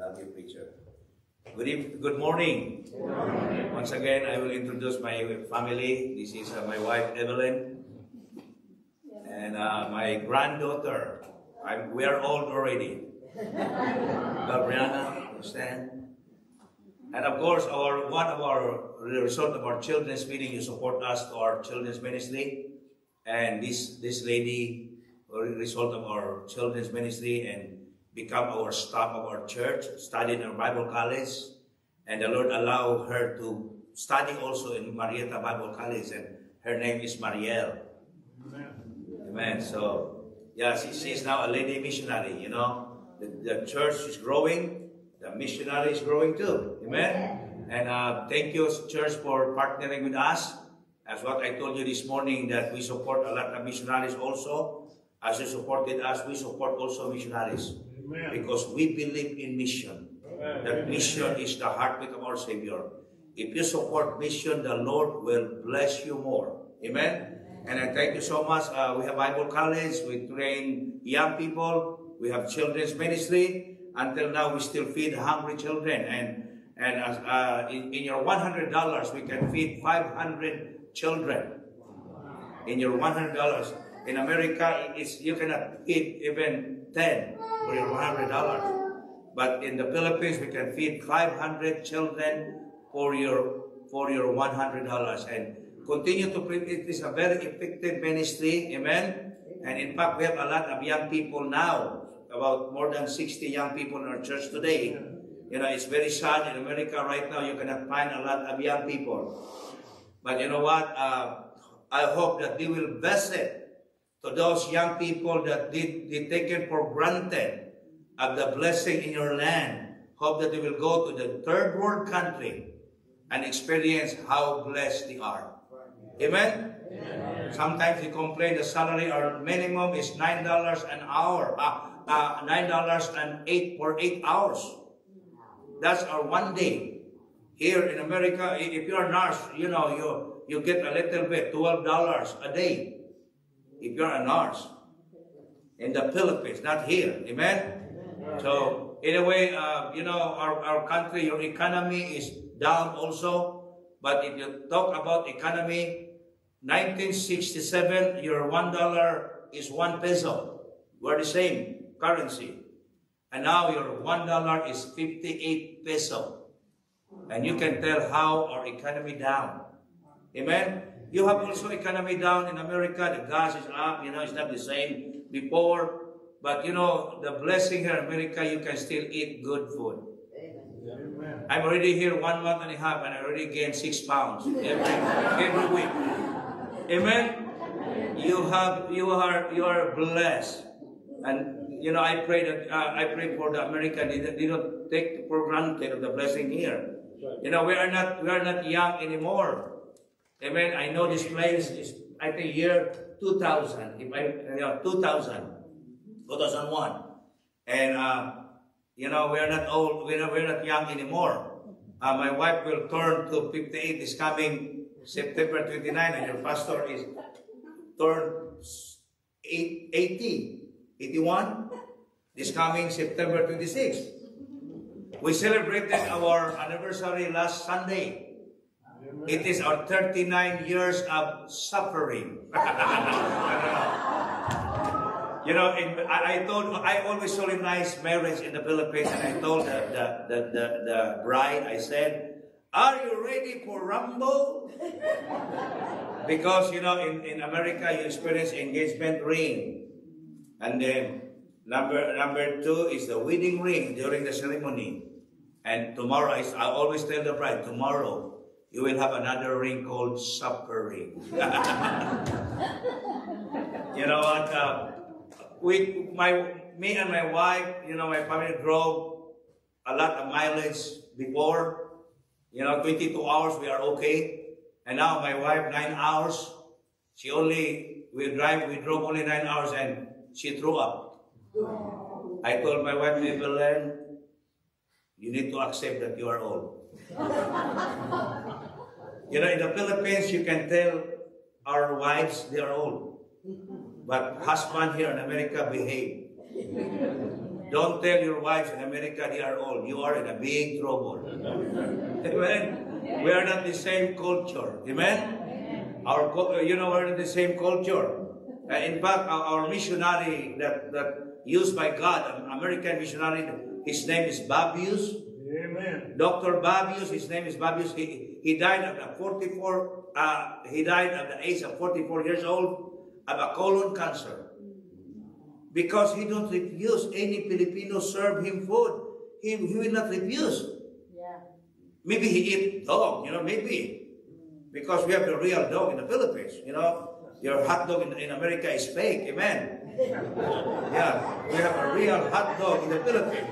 love you, preacher. Good morning. Good morning. Once again, I will introduce my family. This is my wife, Evelyn, and my granddaughter. We are old already. Gabriana, stand. And of course, the result of our children's meeting, you support us to our children's ministry. And this lady, result of our children's ministry, and become our staff of our church, studied in our Bible college, and the Lord allowed her to study also in Marietta Bible College, and her name is Marielle. Amen. Amen. So, yeah, she's now a lady missionary, you know. The church is growing, the missionary is growing too. Amen. And thank you, church, for partnering with us. As what I told you this morning, that we support a lot of missionaries also. As you supported us, we support also missionaries. Amen. Because we believe in mission. Amen. That mission is the heartbeat of our Savior. If you support mission, the Lord will bless you more. Amen. And I thank you so much. We have Bible college. We train young people. We have children's ministry. Until now, we still feed hungry children. And in your $100, we can feed 500 children. In your $100. In America, you cannot feed even 10 for your $100. But in the Philippines, we can feed 500 children for your $100. And continue to preach. It is a very effective ministry. Amen. And in fact, we have a lot of young people now. About more than 60 young people in our church today. You know, it's very sad in America right now. You cannot find a lot of young people. But you know what? I hope that they will bless it to those young people that they taken for granted of the blessing in your land. Hope that they will go to the third world country and experience how blessed they are. Amen? Amen. Sometimes they complain the salary or minimum is $9 an hour. $9.08 for 8 hours. That's our one day. Here in America, if you're a nurse, you know, you get a little bit, $12 a day. If you're a nurse. In the Philippines, not here. Amen? So, anyway, you know, our country, your economy is down also. But if you talk about economy, 1967, your $1 is 1 peso. We're the same currency. And now your $1 is 58 peso. And you can tell how our economy down. Amen? You have also economy down in America. The gas is up. You know, it's not the same before. But you know, the blessing here in America, you can still eat good food. Amen. I'm already here 1 month and a half, and I already gained 6 pounds every week. Amen? You are blessed. And you know, I pray for the American. They don't take for granted of the blessing here. You know, we are not young anymore. Amen. I know this place is, I think, year 2000. 2001. And you know, we are not old. We are not young anymore. My wife will turn to 58 this coming September 29, and your pastor is turned 81 this coming September 26. We celebrated our anniversary last Sunday. It is our 39 years of suffering. You know, I always solemnize marriage in the Philippines, and I told the bride, I said, "Are you ready for Rumble?" Because, you know, in America, you experience engagement ring. And then number 2 is the wedding ring during the ceremony. And tomorrow, I always tell the bride, tomorrow, you will have another ring called suffering. You know what? Me and my wife, you know, my family drove a lot of mileage before. You know, 22 hours, we are okay. And now my wife, 9 hours. We drove only 9 hours, and she threw up. I told my wife, Evelyn, you need to accept that you are old. You know, in the Philippines, you can tell our wives they are old. But husband here in America behave. Don't tell your wives in America they are old. You are in a big trouble. Amen. We are not the same culture. Amen. We're in the same culture. In fact, our missionary that used by God, an American missionary, his name is Babius. Amen. Dr. Babius, his name is Babius. He died at 44. He died at the age of 44 years old of a colon cancer. Because he don't refuse any Filipino serve him food. He will not refuse. Yeah. Maybe he eat dog, maybe. Because we have the real dog in the Philippines, Your hot dog in America is fake, amen. Yeah, we have a real hot dog in the Philippines.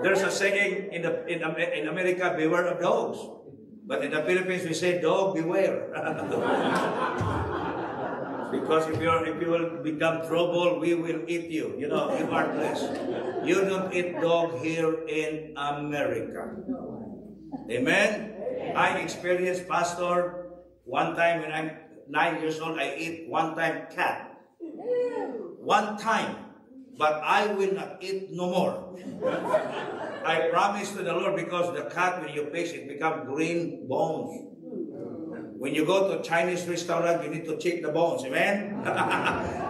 There's a saying in America, beware of dogs. But in the Philippines, we say, dog, beware. Because if you will become trouble, we will eat you. You are blessed. You don't eat dog here in America. Amen? I experienced, Pastor, one time when I'm 9 years old, I eat one time cat. One time. But I will not eat no more. I promise to the Lord, because the cat, when you face it, become green bones. When you go to a Chinese restaurant, you need to check the bones. Amen?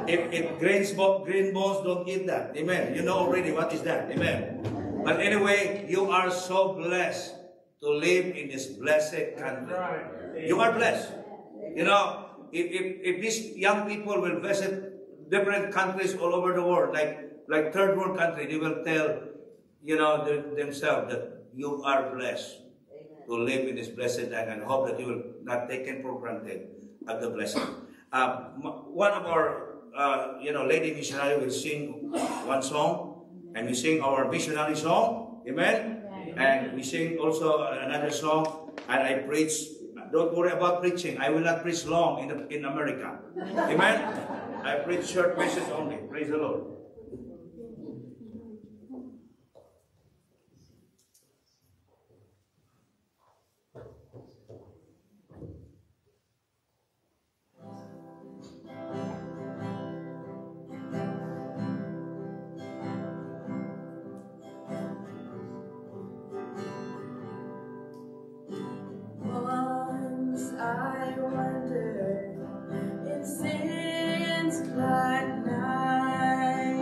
if green bones, don't eat that. Amen? You know already what is that. Amen? But anyway, you are so blessed to live in this blessed country. You are blessed. If these young people will visit different countries all over the world, like third world country, they will tell, themselves that you are blessed to live in this blessed land, and hope that you will not take it for granted of the blessing. One of our, lady missionary will sing one song, and we sing our missionary song, amen? And we sing also another song, and I preach. Don't worry about preaching. I will not preach long in America. Amen? I preach short messages only. Praise the Lord. I wonder in sins like night.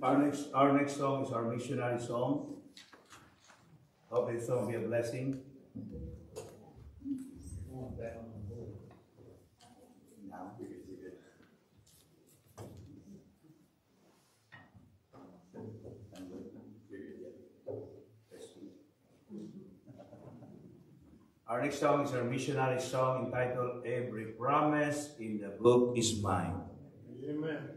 Our next song is our missionary song. Hope this song will be a blessing. Our next song is our missionary song entitled Every Promise in the Book is Mine. Amen.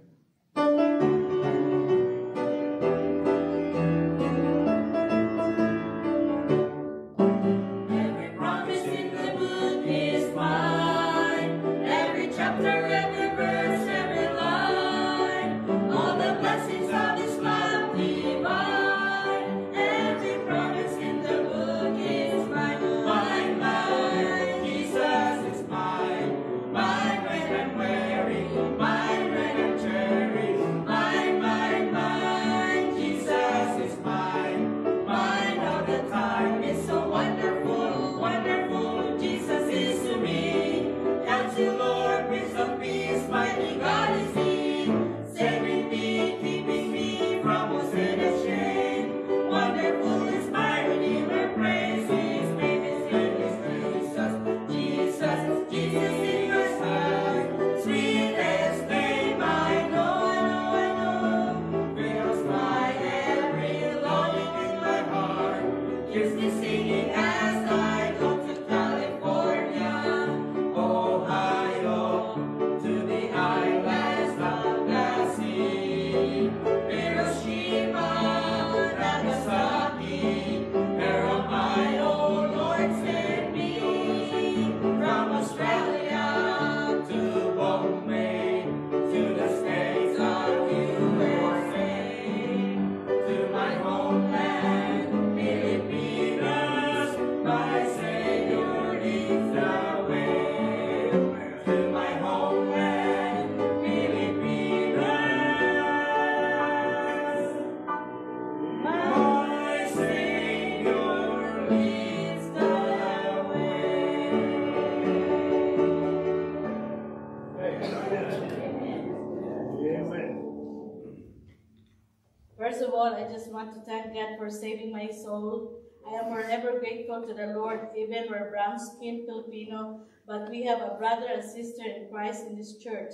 First of all, I just want to thank God for saving my soul. I am forever grateful to the Lord, even we're brown-skinned Filipino, but we have a brother and sister in Christ in this church.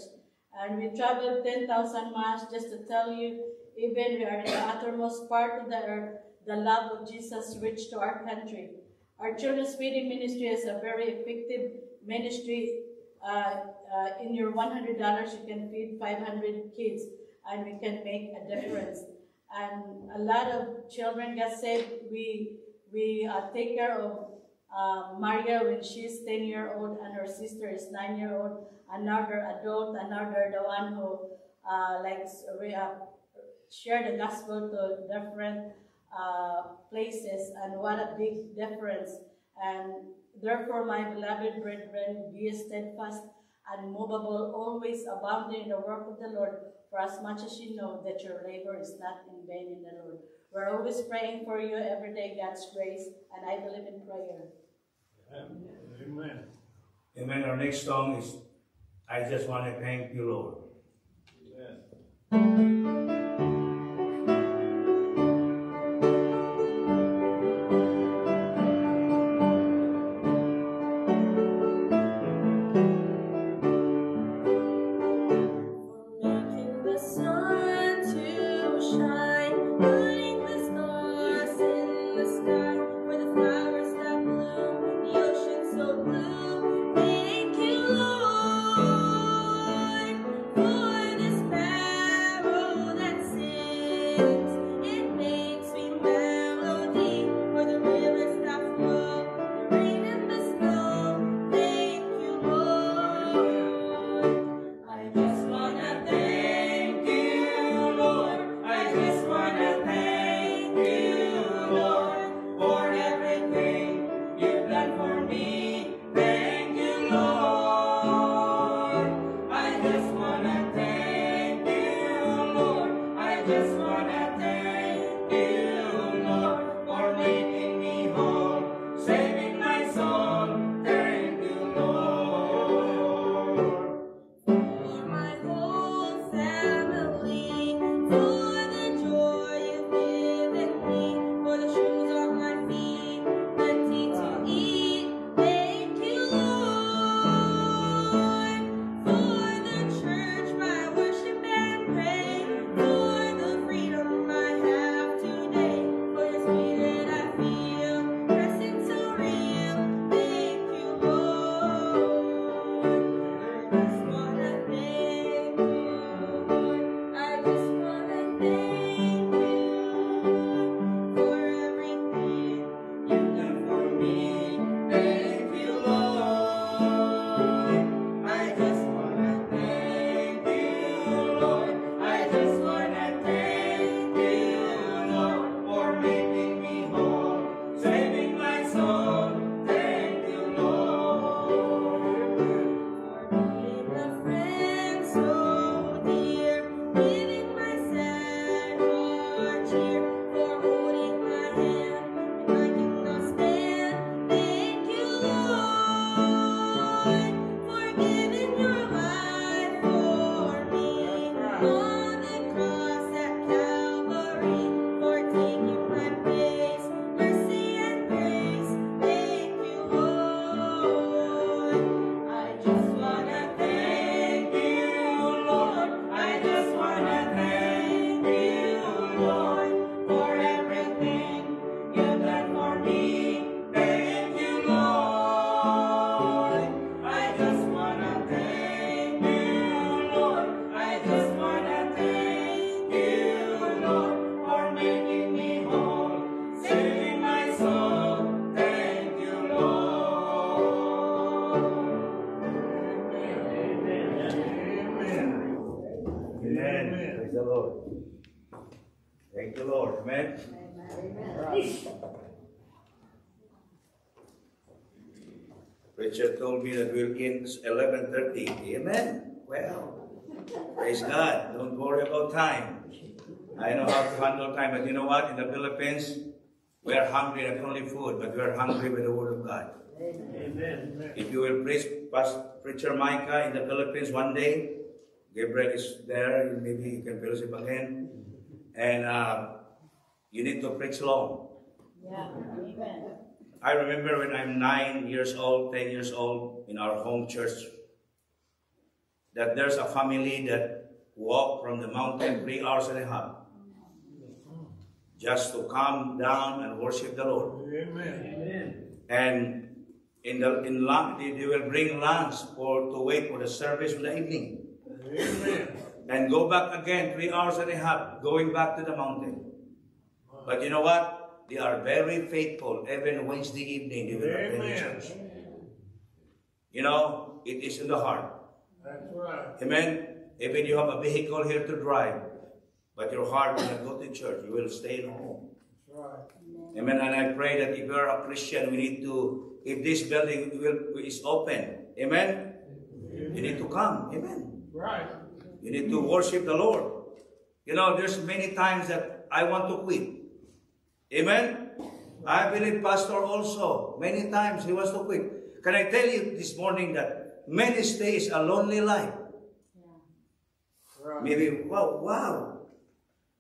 And we traveled 10,000 miles just to tell you, even we are in the uttermost part of the earth, the love of Jesus reached to our country. Our children's feeding ministry is a very effective ministry. In your $100, you can feed 500 kids, and we can make a difference. And a lot of children got saved. We take care of Maria when she's 10-year-old and her sister is 9-year-old. Another adult, another the one who share the gospel to different places, and what a big difference. And therefore, my beloved brethren, be steadfast and immovable, always abounding in the work of the Lord, for as much as you know that your labor is not in vain in the Lord. We're always praying for you every day, God's grace, and I believe in prayer. Amen. Amen. Our next song is I Just Want to Thank You, Lord. Amen. For the Lord. Thank you, Lord. Amen. Richard told me that we'll end 11:30. Amen. Well, praise God. Don't worry about time. I know how to handle time, but you know what? In the Philippines, we are hungry not only food, but we are hungry with the Word of God. Amen. If you will preach Preacher Micah in the Philippines one day, Gabriel is there, maybe you can fellowship again, and you need to preach long. Yeah. Amen. I remember when I'm 9 years old, 10 years old, in our home church, that there's a family that walked from the mountain 3 hours and a half just to come down and worship the Lord. Amen. And they will bring lunch to wait for the service in the evening. Amen. And go back again 3 hours and a half, going back to the mountain. But you know what? They are very faithful. Even Wednesday evening, they will attend the church. You know, it is in the heart. That's right. Amen. Even you have a vehicle here to drive, but your heart will not go to church. You will stay at home. That's right. Amen. And I pray that if you are a Christian, we need to, if this building is open, amen, you need to come. Amen. Right. You need to worship the Lord. You know, there's many times that I want to quit. Amen. I believe Pastor also, many times he wants to quit. Can I tell you this morning that ministry is a lonely life? Right. Maybe, wow.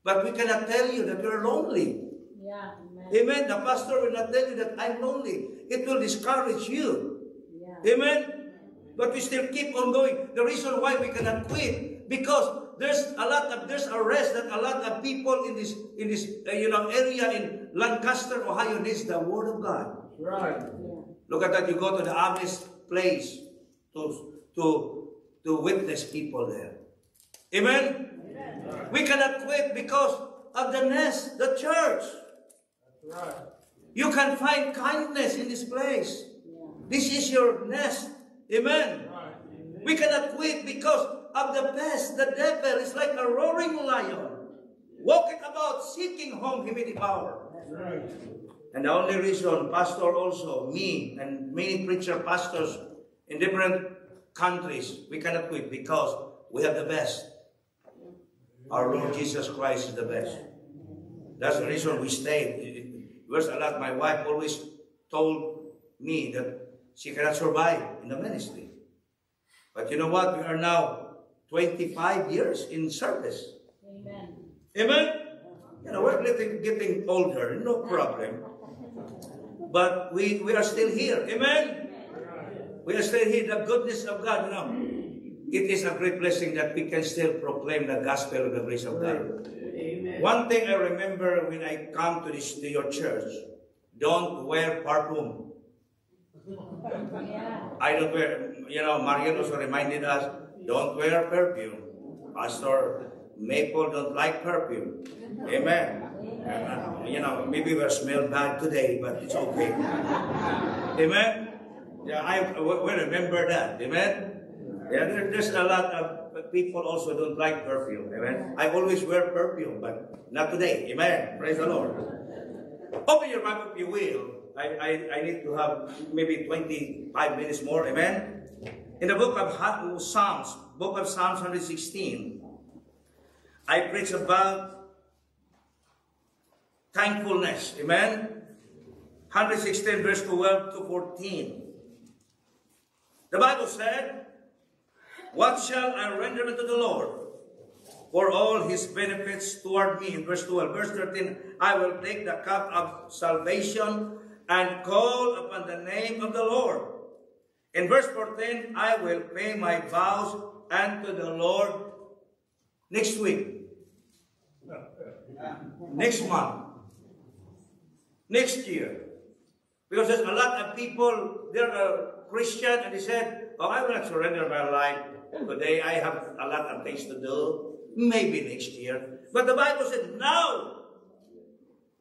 But we cannot tell you that you're lonely. Yeah. Amen. Amen. The pastor will not tell you that I'm lonely. It will discourage you. Yeah. Amen. But we still keep on going. The reason why we cannot quit, because there's a rest that a lot of people in this area in Lancaster, Ohio needs the Word of God. Right. Yeah. Look at that. You go to the Amish place to witness people there. Amen. Right. We cannot quit because of the nest, the church. That's right. You can find kindness in this place. Yeah. This is your nest. Amen. Right. We cannot quit because of the pest. The devil is like a roaring lion, walking about seeking whom he may devour. That's right. And the only reason, pastor also, me and many preacher pastors in different countries, we cannot quit because we have the best. Our Lord Jesus Christ is the best. That's the reason we stayed. There's a lot. My wife always told me that she cannot survive in the ministry. But you know what? We are now 25 years in service. Amen. Amen? You know, we're getting older, no problem. But we are still here. Amen? We are still here. The goodness of God, you know. It is a great blessing that we can still proclaim the gospel of the grace of God. Amen. One thing I remember when I come to your church, don't wear perfume. Yeah. I don't wear, you know, Marian also reminded us, don't wear perfume. Pastor Maple don't like perfume. Amen. You know, maybe we smell bad today, but it's okay. Amen. Yeah, we remember that. Amen. Yeah, there's a lot of people also don't like perfume. Amen. I always wear perfume, but not today. Amen. Praise the Lord. Open your Bible if you will. I need to have maybe 25 minutes more. Amen. In the book of Psalms 116, I preach about thankfulness. Amen. 116 verse 12 to 14. The Bible said, "What shall I render unto the Lord for all his benefits toward me?" In verse 12. Verse 13, "I will take the cup of salvation and call upon the name of the Lord." In verse 14, "I will pay my vows unto the Lord next week, next month, next year." Because there's a lot of people, they're a Christian, and they said, "Oh, I will not surrender my life today. I have a lot of things to do. Maybe next year." But the Bible said, "No."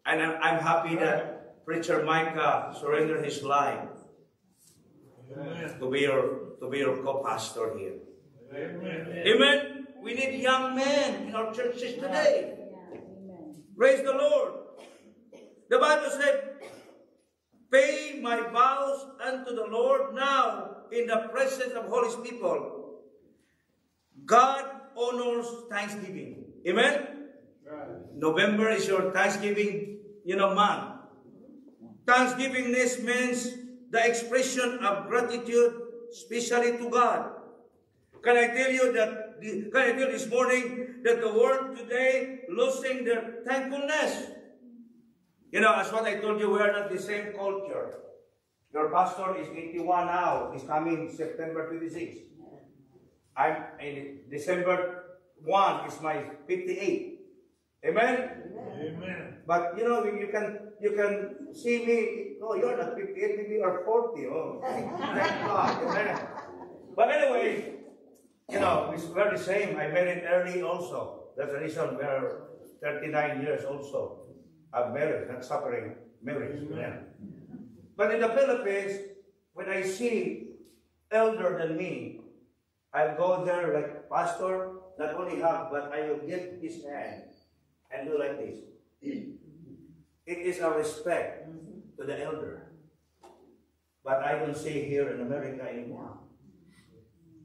And I'm happy that Preacher Micah surrendered his life to be your co-pastor here. Amen. Amen. We need young men in our churches today. Yeah. Amen. Praise the Lord. The Bible said, pay my vows unto the Lord now in the presence of holy people. God honors thanksgiving. Amen? Right. November is your Thanksgiving, month. Thanksgivingness means the expression of gratitude, especially to God. Can I tell you this morning that the world today losing their thankfulness? As what I told you, we are not the same culture. Your pastor is 81 now. He's coming September 26. I'm in December 1 is my 58. Amen? Amen. But you can see me. Oh, you're not 58, maybe you're 40. Oh, thank God. Amen. But anyway, we're the same. I married early also. That's the reason we're 39 years also. I'm married, not suffering marriage. Amen. But in the Philippines, when I see elder than me, I'll go there like pastor, not only hug, but I will get his hand and do like this. It is a respect to the elder. But I don't see here in America anymore.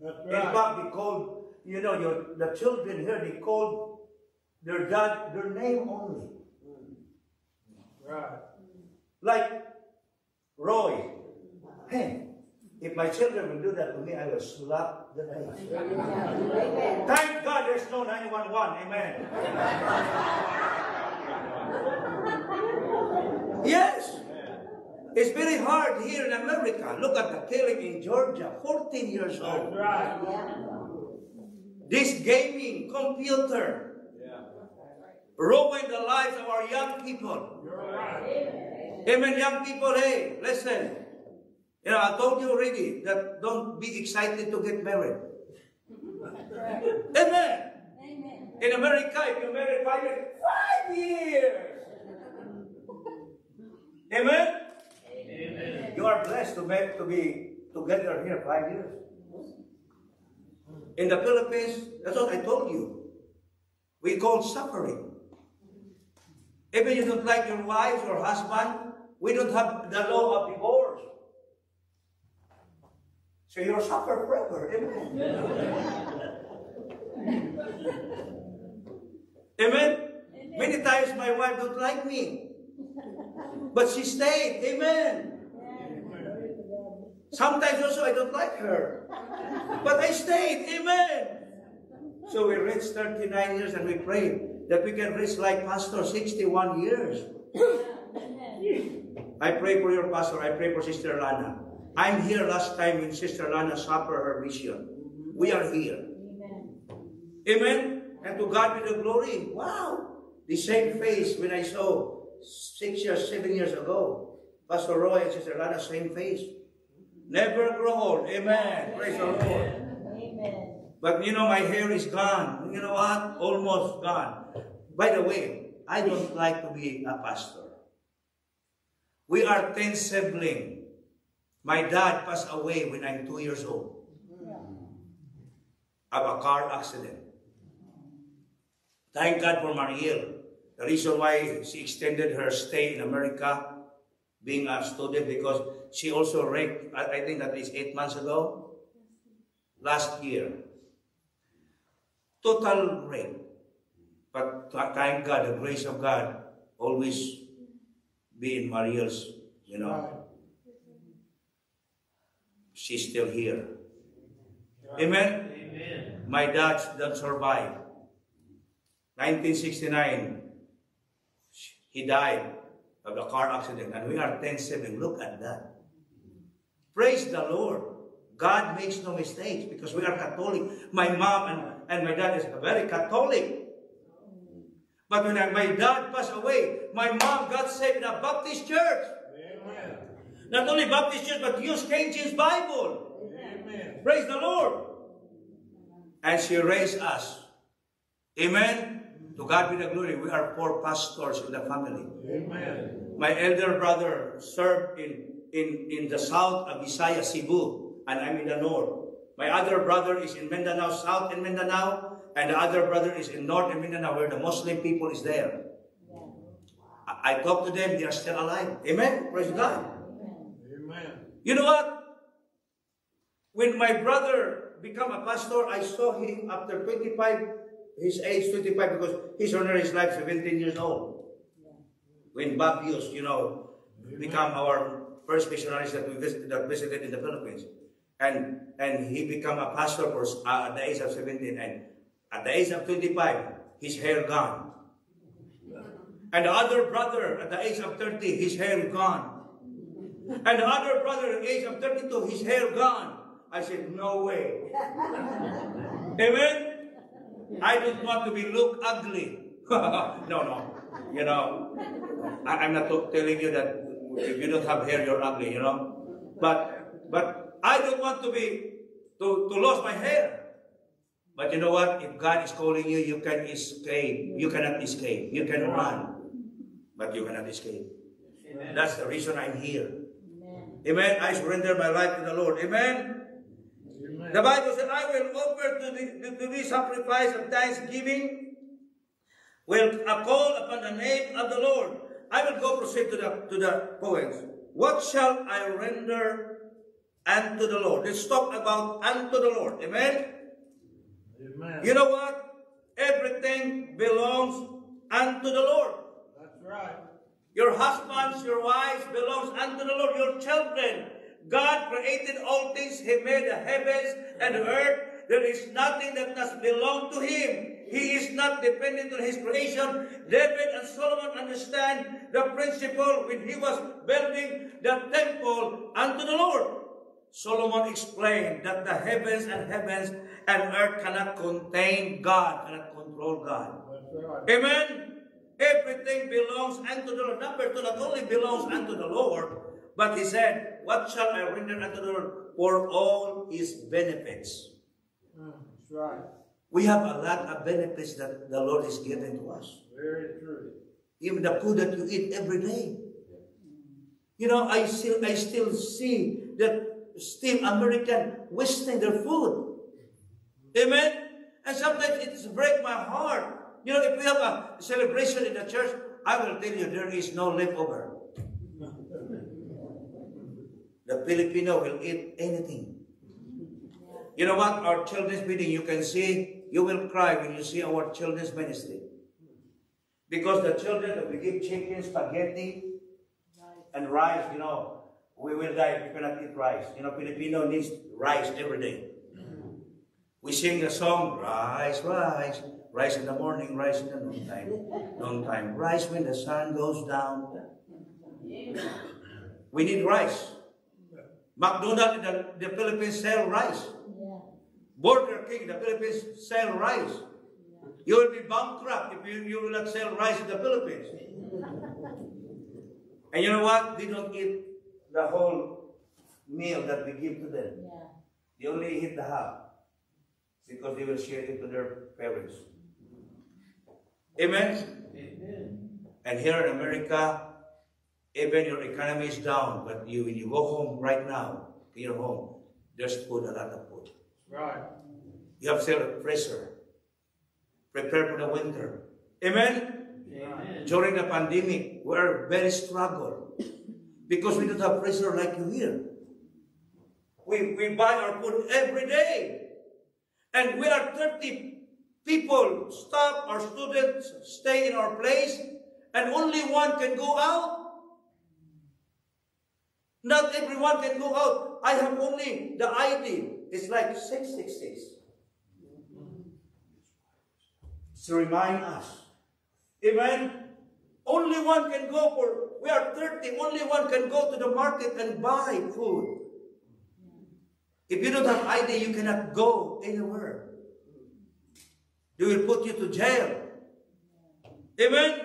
That's In right. fact, they called, the children here, they called their dad, their name only. Right. Like Roy. Hey, if my children will do that to me, I will slap the face. Thank God there's no 911. Amen. Yes. It's very hard here in America. Look at the killing in Georgia, 14 years That's old. right. This gaming, computer, ruin the lives of our young people. You're right. Amen, young people, hey, listen. I told you already that don't be excited to get married. Amen. In America, if you marry 5 years. Amen? Amen. You are blessed to be together here 5 years. In the Philippines, that's what I told you. We call suffering. Even you don't like your wife or husband, we don't have the law of divorce. So you'll suffer forever. Amen? Many times my wife don't like me. But she stayed. Amen. Sometimes also I don't like her. But I stayed. Amen. So we reached 39 years and we prayed that we can reach like Pastor 61 years. I pray for your pastor. I pray for Sister Lana. I'm here last time when Sister Lana suffered her vision. We are here. Amen. And to God be the glory. Wow. The same face when I saw 6 years, 7 years ago. Pastor Roy and Sister Lana, same face. Never grow old. Amen. Praise the Lord. Amen. But my hair is gone. You know what? Almost gone. By the way, I don't like to be a pastor. We are 10 siblings. My dad passed away when I'm 2 years old. Of a car accident. Thank God for Mariel. The reason why she extended her stay in America, being a student, because she also raped, I think that is 8 months ago, last year. Total rape. But thank God, the grace of God always be in Mariel's, she's still here. Amen? Amen. My dad don't survive. 1969, he died of the car accident, and we are 10 siblings. Look at that. Praise the Lord. God makes no mistakes because we are Catholic. My mom and my dad is very Catholic. But when my dad passed away, my mom got saved in a Baptist church. Amen. Not only Baptist church, but used King James Bible. Amen. Praise the Lord. And she raised us. Amen. To God be the glory. We are 4 pastors in the family. Amen. My elder brother served in the south of Visayas, Cebu, and I'm in the north. My other brother is in Mindanao, south in Mindanao. and the other brother is in North Mindanao where the Muslim people is there. I talk to them, they are still alive. Amen? Praise God. Amen. You know what? When my brother became a pastor, I saw him after 25, his age 25, because he surrendered his life 17 years old. When Bob Hughes, became our first missionaries that visited in the Philippines. And he became a pastor at the age of 17. And at the age of 25, his hair gone. And the other brother at the age of 30, his hair gone. And the other brother at the age of 32, his hair gone. I said, no way. Amen? I don't want to be look ugly. No. I'm not telling you that if you don't have hair, you're ugly, But I don't want to lose my hair. But you know what? If God is calling you, you can escape. You cannot escape. You can run, but you cannot escape. Amen. That's the reason I'm here. Amen. I surrender my life to the Lord. Amen. Amen. The Bible said, I will offer to this sacrifice of thanksgiving. Will call upon the name of the Lord. I will go proceed to the poems. What shall I render unto the Lord? Let's talk about unto the Lord. Amen? Amen. You know what? Everything belongs unto the Lord. That's right. Your husbands, your wives belongs unto the Lord. Your children. God created all things. He made the heavens and the earth. There is nothing that does belong to Him. He is not dependent on His creation. David and Solomon understand the principle when he was building the temple unto the Lord. Solomon explained that the heavens and earth cannot contain God, cannot control God. Right. Amen? Everything belongs unto the Lord. Number two, not only belongs unto the Lord, but he said, what shall I render unto the Lord for all His benefits? That's right. We have a lot of benefits that the Lord is giving to us. Very true. Even the food that you eat every day. I still see that still American wasting their food. Amen? And sometimes it breaks my heart. If we have a celebration in the church, I will tell you there is no leftover. The Filipino will eat anything. You know what? Our children's meeting, you can see, you will cry when you see our children's ministry. Because the children that we give chicken, spaghetti, and rice, we will die if we cannot eat rice. Filipino needs rice every day. We sing the song, rice, rice, rice in the morning, rice in the noontime, rice when the sun goes down. We need rice. McDonald's in the Philippines sell rice. Burger King in the Philippines sell rice. You will be bankrupt if you will not sell rice in the Philippines. And you know what? They don't eat the whole meal that we give to them. They only eat the half. Because they will share it to their parents. Amen? Amen. And here in America, even your economy is down, but when you go home right now, to your home, there's food, a lot of food. Right. You have still a freezer. Prepare for the winter. Amen? Amen. During the pandemic, we are very struggled. Because we don't have freezer like you here. We buy our food every day. And we are 30 people, staff, our students stay in our place, and only one can go out. Not everyone can go out. I have only the ID. It's like 666. To remind us. Amen? Only one can go we are 30, only one can go to the market and buy food. If you don't have ID, you cannot go anywhere. They will put you to jail. Amen?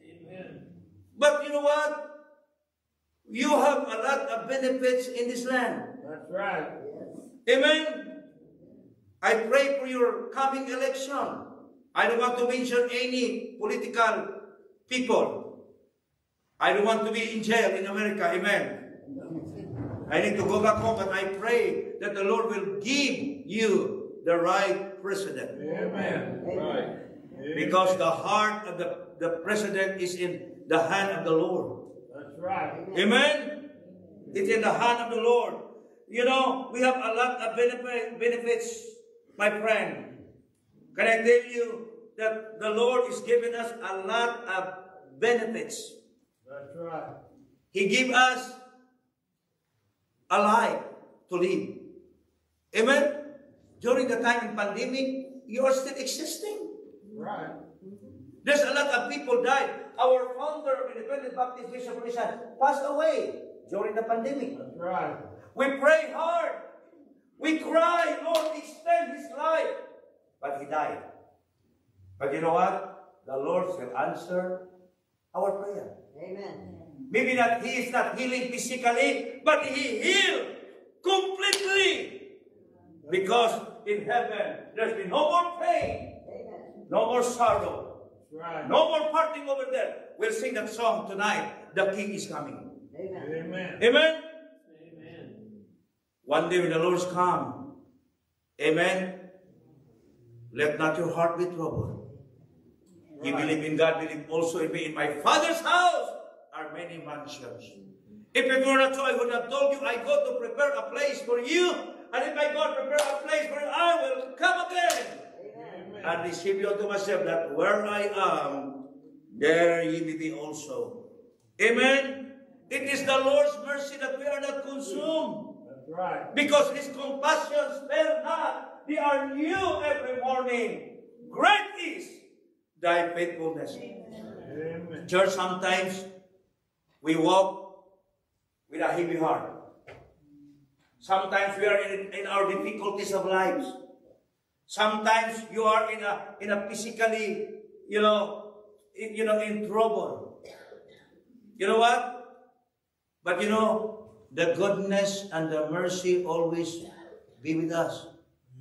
Amen. But you know what? You have a lot of benefits in this land. That's right. Amen? I pray for your coming election. I don't want to mention any political people. I don't want to be in jail in America. Amen? I need to go back home, but I pray that the Lord will give you the right president. Amen. Right. Because the heart of the president is in the hand of the Lord. That's right. Amen? It's in the hand of the Lord. You know, we have a lot of benefits, my friend. Can I tell you that the Lord is giving us a lot of benefits? That's right. He gives us a life to live. Amen? During the time of pandemic, you are still existing. Right. There's a lot of people died. Our founder of Independent Baptist Bishop Rizal passed away during the pandemic. That's right. We pray hard. We cry, Lord, extend his life. But he died. But you know what? The Lord will answer our prayer. Amen. Maybe that he is not healing physically, but he healed completely. Because in heaven, there's been no more pain, Amen. no more sorrow, Right. no more parting over there. We'll sing that song tonight. The King is coming. Amen. Amen. Amen? Amen. One day when the Lord's come, amen, let not your heart be troubled. You believe in God, believe also in me. In my Father's house are many mansions. If it were not so, I would have told you, I go to prepare a place for you. And if I go to prepare a place for you, I will come again. Amen. And receive you unto myself, that where I am, there ye may be also. Amen? It is the Lord's mercy that we are not consumed. That's right. Because his compassions fail not. They are new every morning. Great is thy faithfulness. Amen. Church, sometimes we walk with a heavy heart. Sometimes we are in our difficulties of lives. Sometimes you are in a physically, in trouble. You know what? But you know, the goodness and the mercy always be with us.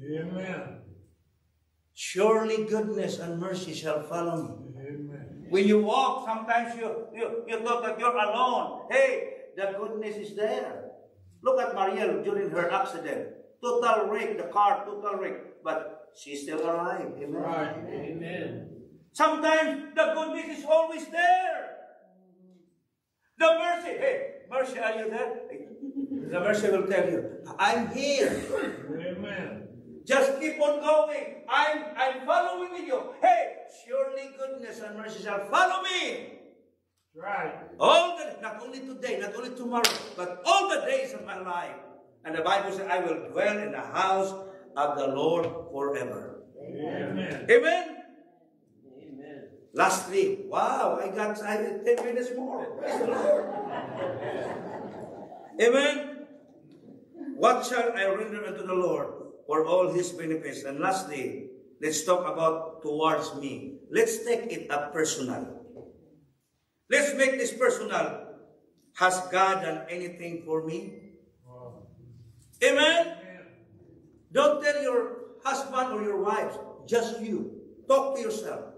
Amen. Surely goodness and mercy shall follow me. Amen. When you walk, sometimes you thought that you're alone. Hey, the goodness is there. Look at Mariel during her accident. Total wreck, the car, total wreck. But she's still alive. Amen. Right. Amen. Sometimes the goodness is always there. The mercy. Hey, mercy, are you there? The mercy will tell you, I'm here. Amen. Just keep on going. I'm following with you. Hey, surely goodness and mercy shall follow me. Right. Not only today, not only tomorrow, but all the days of my life. And the Bible says, I will dwell in the house of the Lord forever. Amen. Amen? Amen. Lastly, wow, I got 10 minutes more. Praise the Lord. Amen? What shall I render unto the Lord for all his benefits? And lastly, let's talk about towards me. Let's take it up personal. Let's make this personal. Has God done anything for me? Wow. Amen? Amen. Don't tell your husband or your wife, just you. Talk to yourself.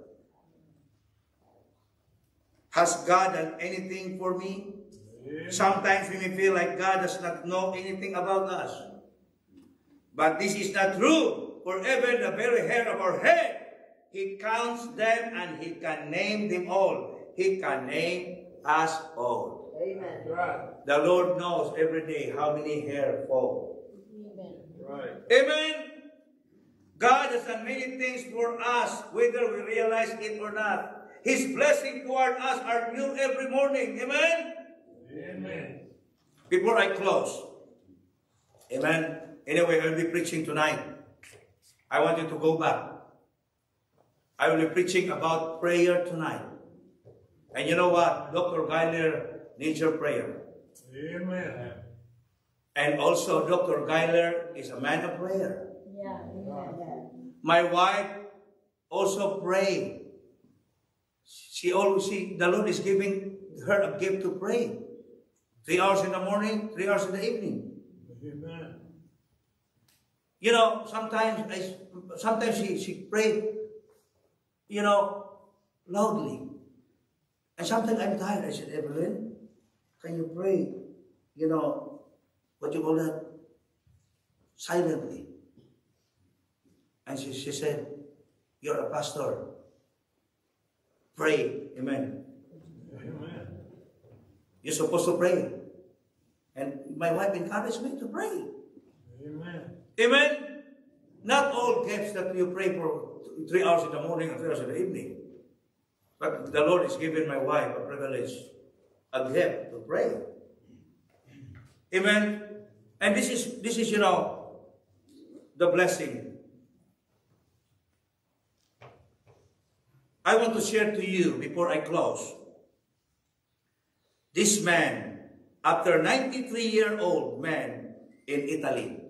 Has God done anything for me? Amen. Sometimes we may feel like God does not know anything about us. But this is not true. For even the very hair of our head, he counts them and he can name them all. He can name us all. Amen. Right. The Lord knows every day how many hair fall. Amen. Right. Amen. God has done many things for us, whether we realize it or not. His blessings toward us are new every morning. Amen. Amen. Before I close, amen. Anyway, I will be preaching tonight. I want you to go back. I will be preaching about prayer tonight. And you know what? Dr. Geiler needs your prayer. Amen. And also, Dr. Geiler is a man of prayer. Yeah. Amen. My wife also pray. The Lord is giving her a gift to pray. 3 hours in the morning, 3 hours in the evening. Amen. You know, sometimes she pray, loudly. And sometimes I'm tired. I said, Evelyn, can you pray, what you call that? Silently. And she said, "You're a pastor. Pray." Amen. Amen. You're supposed to pray. And my wife encouraged me to pray. Amen. Amen. Not all gifts that you pray for 3 hours in the morning and 3 hours in the evening. But the Lord has given my wife a privilege, a gift to pray. Amen. And this is the blessing. I want to share to you before I close. This man, after 93-year-old man in Italy,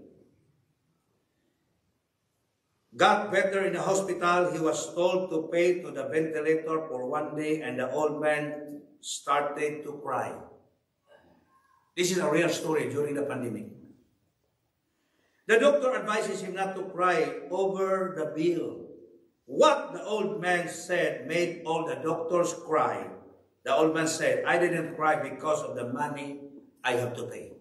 got better in the hospital. He was told to pay to the ventilator for 1 day, and the old man started to cry. This is a real story during the pandemic. The doctor advises him not to cry over the bill. What the old man said made all the doctors cry. The old man said, "I didn't cry because of the money I have to pay.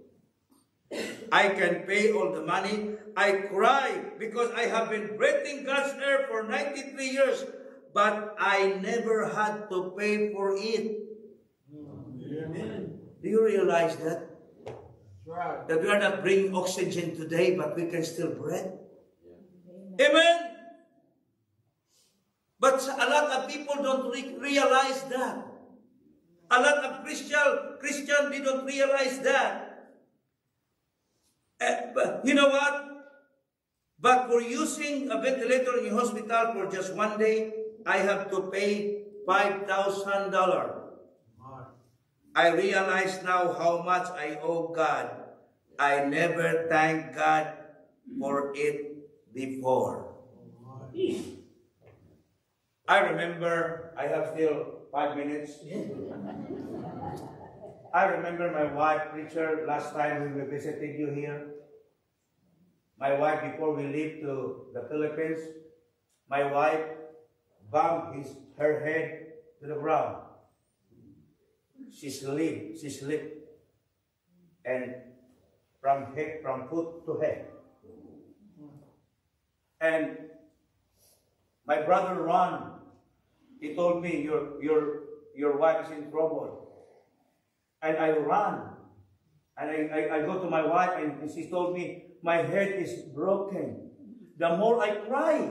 I can pay all the money. I cry because I have been breathing God's air for 93 years, but I never had to pay for it." Amen. Do you realize that? That's right. That we are not bringing oxygen today, but we can still breathe? Amen? But a lot of people don't realize that. A lot of Christians, they don't realize that. But you know what? But for using a ventilator in a hospital for just 1 day, I have to pay $5,000. I realize now how much I owe God. I never thanked God for it before. I remember, I have still 5 minutes. I remember my wife, preacher, last time when we visited you here. My wife, before we leave to the Philippines, my wife bumped her head to the ground. She slipped, and from foot to head. And my brother Ron, he told me, your wife is in trouble. And I ran. And I go to my wife, and she told me, my head is broken. The more I cry.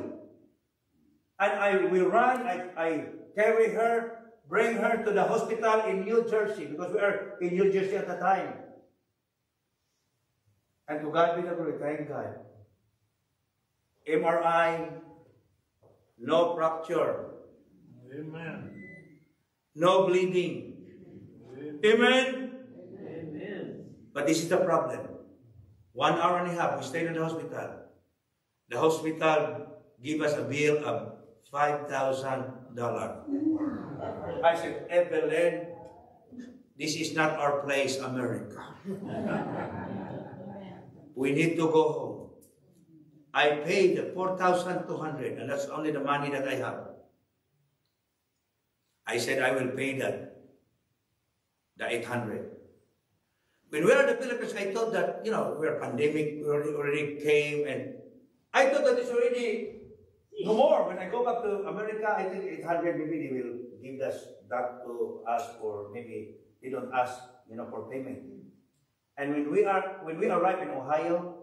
And we run, I carry her, bring her to the hospital in New Jersey, because we are in New Jersey at the time. And to God be the glory, thank God. MRI, no fracture. Amen. No bleeding. Amen? Amen. But this is the problem. 1 hour and a half, we stayed in the hospital. The hospital gave us a bill of $5,000. I said, Evelyn, this is not our place, America. We need to go home. I paid $4,200, and that's only the money that I have. I said, I will pay that, the $800. When we were in the Philippines, I thought that, we're pandemic, we already came, and I thought that it's already no more. When I go back to America, I think 800, maybe they will give us that to us, or maybe they don't ask, for payment. And when we arrive in Ohio,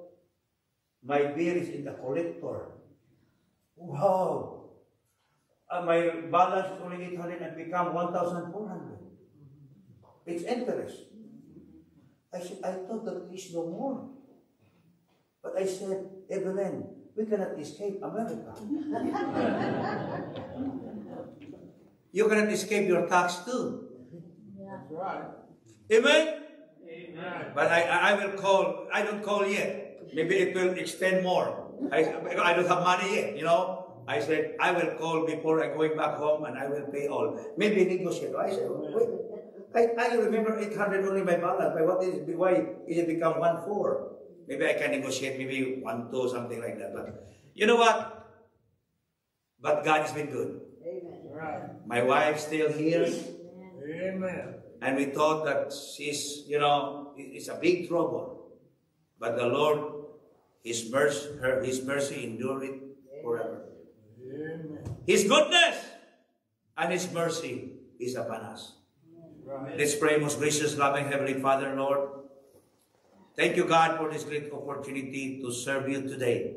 my bill is in the collector. Wow! My balance is only 800 and become 1,400. It's interest. I said, I thought that is no more. But I said, Evelyn, we cannot escape America. You cannot escape your tax too. That's right. Amen? Amen. But I will call, I don't call yet. Maybe it will extend more. I don't have money yet, I said, I will call before I'm going back home, and I will pay all. Maybe negotiate. I said, wait, I remember 800 only my balance. Why is it become 1,400? Maybe I can negotiate, maybe 1,200, something like that. But you know what? But God has been good. Amen. Right. My wife's still here. Amen. And we thought that she's, it's a big trouble. But the Lord, His mercy endured it forever. Amen. His goodness and His mercy is upon us. Right. Let's pray, most gracious, loving Heavenly Father, Lord. Thank you, God, for this great opportunity to serve you today.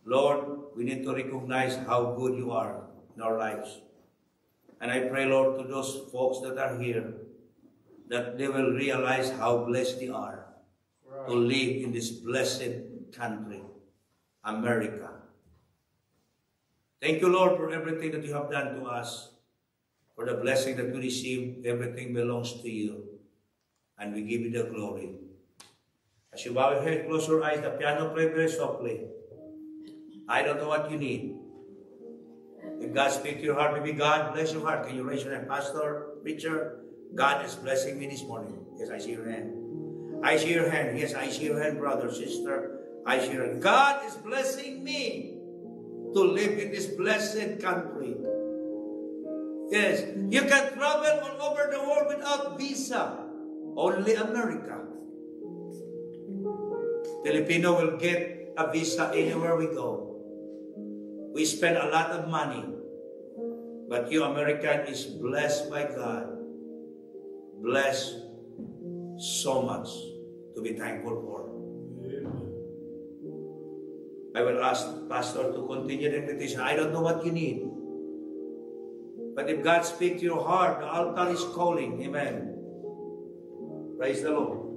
Lord, we need to recognize how good you are in our lives. And I pray, Lord, to those folks that are here, that they will realize how blessed they are to live in this blessed country, America. Thank you, Lord, for everything that you have done to us, for the blessing that we receive. Everything belongs to you, and we give you the glory. As you bow your head, close your eyes, the piano play very softly. I don't know what you need. If God speaks to your heart, maybe God bless your heart. Can you raise your hand? Pastor, preacher, God is blessing me this morning. Yes, I see your hand. I see your hand. Yes, I see your hand, brother, sister. I see your hand. God is blessing me to live in this blessed country. Yes, you can travel all over the world without visa. Only America. Filipino will get a visa anywhere we go. We spend a lot of money. But you, American, is blessed by God. Blessed so much to be thankful for. I will ask Pastor to continue the invitation. I don't know what you need. But if God speaks to your heart, the altar is calling. Amen. Praise the Lord.